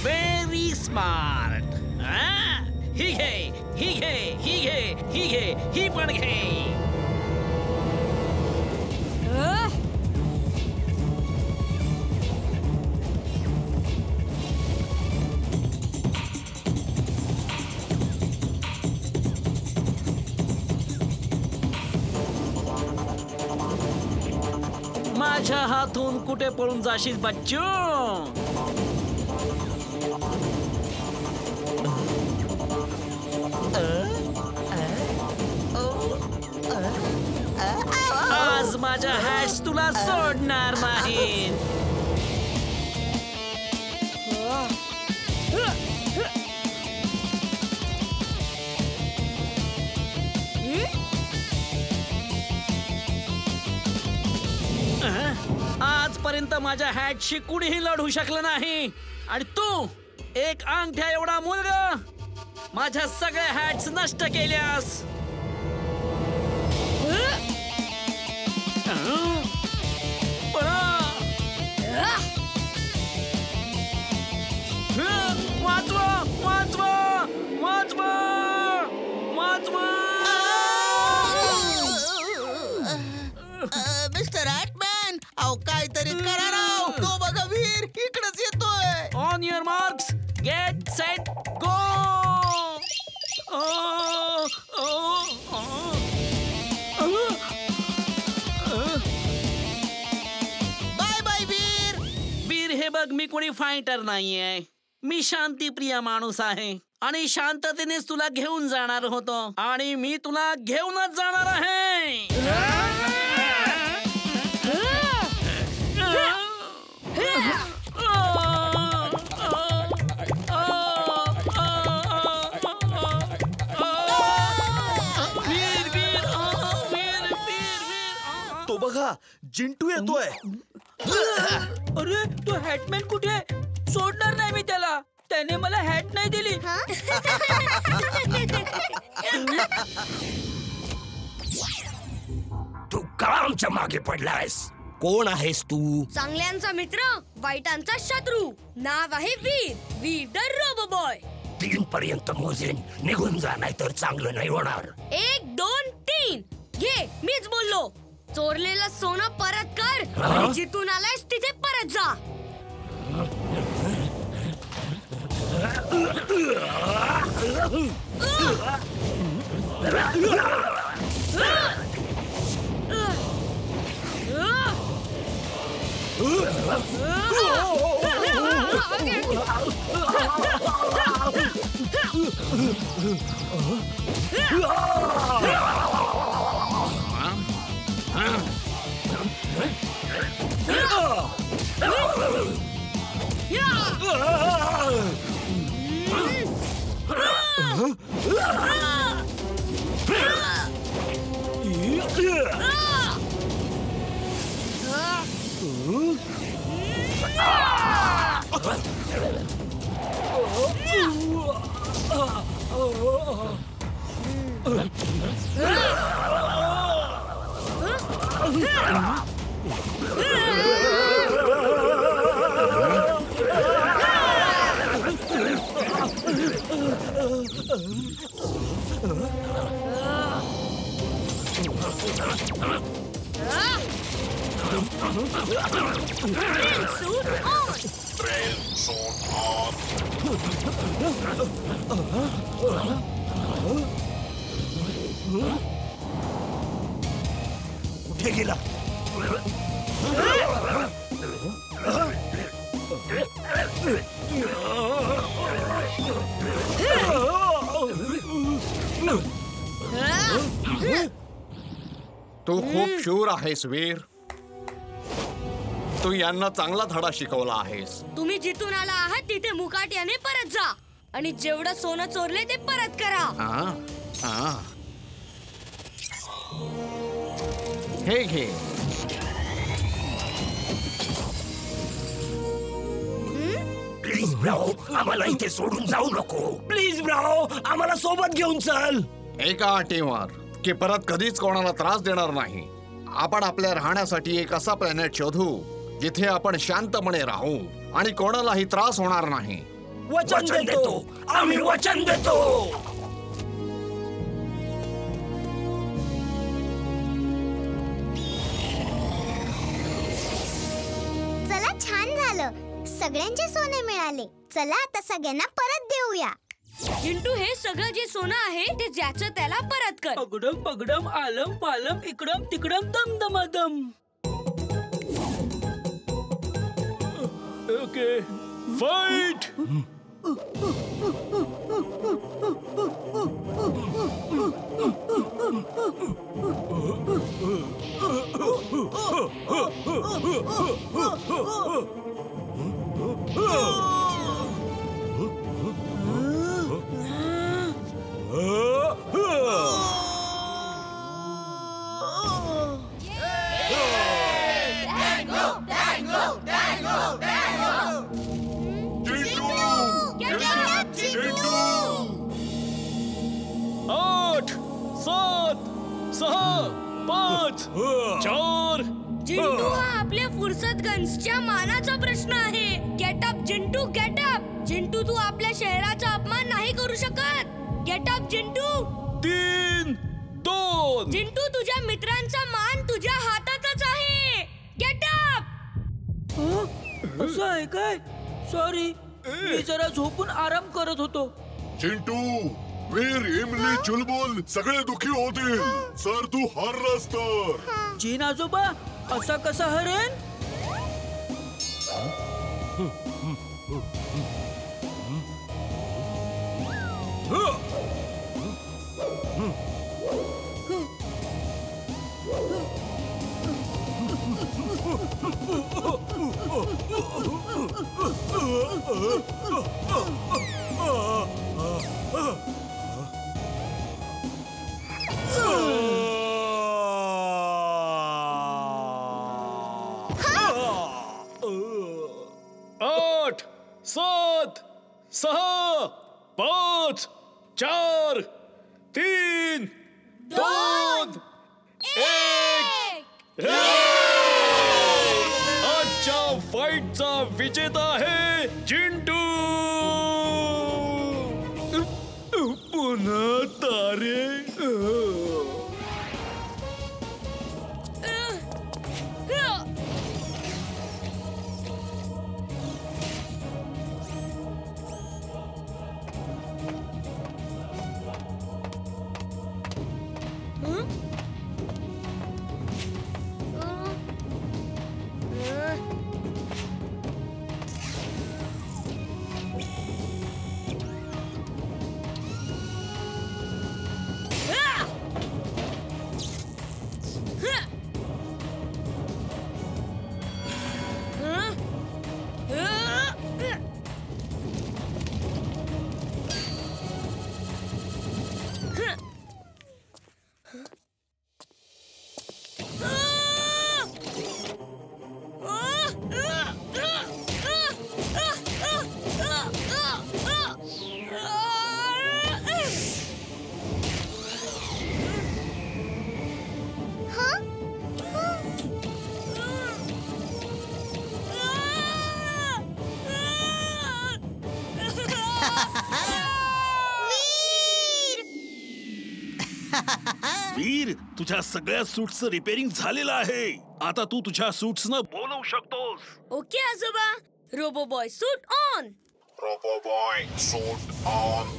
Very smart. ही घे, ही घे, ही घे, ही घे, ही पण घे. माझ्या हातून कुठे पळून जाशील बच्चू? आज माझ्या हॅट्स तुला सोडणार नाहीत. आजपर्यंत माझ्या हॅटशी कुणीही लढू शकलं नाही आणि तू एक अंगठ्या एवढा मुलगा माझ्या सगळ्या हॅट्स नष्ट केल्यास. वाचवा, वाचवा, वाचवा, वाचवा. मिस्टर हॅटमॅन, अहो काहीतरी करा राव. तो बघा वीर इकडेच येतोय. On your marks, get set go. Bye bye Veer. Veer हे बघ, मी कोणी फायटर नाहीये. मी शांतीप्रिय माणूस आहे आणि शांततेनेच तुला घेऊन जाणार होतो आणि मी तुला घेऊनच जाणार आहे. तो बघा, जिंटू येतोय. अरे तो हॅटमॅन कुठे? सोडणार नाही मी त्याला. त्याने मला हॅट नाही दिली. तू का आमच्या मागे पडलायस? कोण आहेस तू? चांगल्यांचा मित्र, वाईटांचा शत्रू. नाव आहे वीर, वीर द रोबो बॉय. 3 पर्यंत मोजेन, निघून जा, नाही तर चांगलं नाही होणार. 1 2 3 घे, मीच बोललो. चोरलेलं सोनं परत कर आणि जिथून आलायस तिथे परत जा. कुठे गेला? तू खूप शूर आहेस वीर. तू यांना चांगला धडा शिकवला आहेस. तुम्ही जिथून आला आहात तिथे मुकाट्याने परत जा आणि जेवढं सोनं चोरले ते परत करा. हे घे. प्लीज ब्राओ आम्हाला इथे सोडून जाऊ नको. प्लीज ब्राओ आम्हाला सोबत घेऊन चल. एका अटीवर की परत कधीच कोणाला त्रास देणार नाही. आपण आपल्या राहण्यासाठी एक असा प्लॅनेट शोधू जिथे आपण शांतपणे राहू आणि कोणालाही त्रास होणार नाही. वचन देतो आम्ही, वचन देतो. चला, छान झालं. सगळ्यांचे सोने मिळाले. चला आता सगळ्यांना परत देऊया. चिंटू, हे सगळं जे सोनं आहे ते ज्याचं त्याला परत कर. पगडम पगडम आलम पालम इकडम तिकडम दम दमादम. Okay, fight. आठ, सात, सहा, पाच, चार. चिंटू, हा आपल्या फुर्सतगंजच्या मानाचा प्रश्न आहे. Get up Chintu, get up. Chintu, तू आपल्या शहराचा अपमान नाही करू शकत. Gate up Chintu. 3, 2. चिंटू, तुझ्या मित्रांचा मान तुझ्या हातातच आहे. Get up. असं आहे काय? सॉरी, मी जरा झोपून आराम करत होतो. चिंटू, वीर, इमली, चुलबुल सगळे दुखी होतील सर तू हरलास तर. जीन आजोबा, असा कसा हरेन? आठ, सात, सहा, पाच, चार, 3, 2, 1. आजच्या फाईटचा विजेता आहे चिंटू. पुन्हा तारे. वीर, तुझ्या सगळ्या सूट्सचं रिपेअरिंग झालेलं आहे. आता तू तुझ्या सूट्सनं बोलवू शकतोस. ओके आजोबा. Robo boy suit on. Robo boy suit on.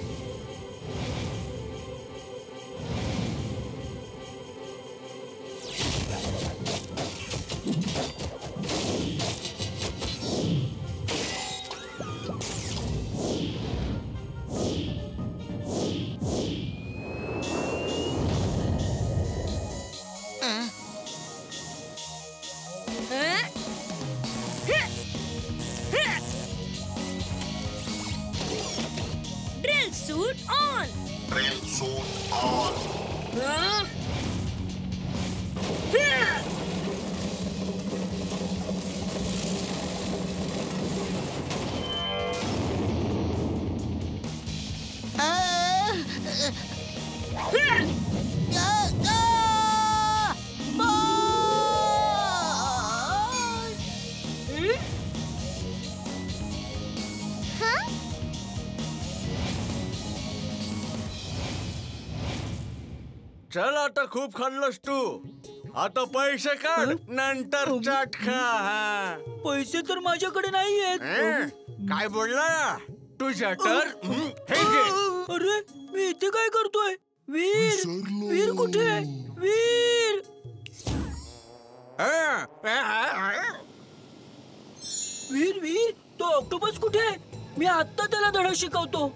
Drill suit on. Drill suit on. चल आता खूप खाल्लंस तू. आता पैसे काढ, नंतर चाट खा. पैसे तर माझ्याकडे नाही आहेत. काय बोलला तुझ्या तर हे घे. अरे मी इथे काय करतोय? वीर वीर कुठे आहे? वीर वीर वीर तो ऑक्टोपस कुठे आहे? मी आत्ता त्याला धडा शिकवतो.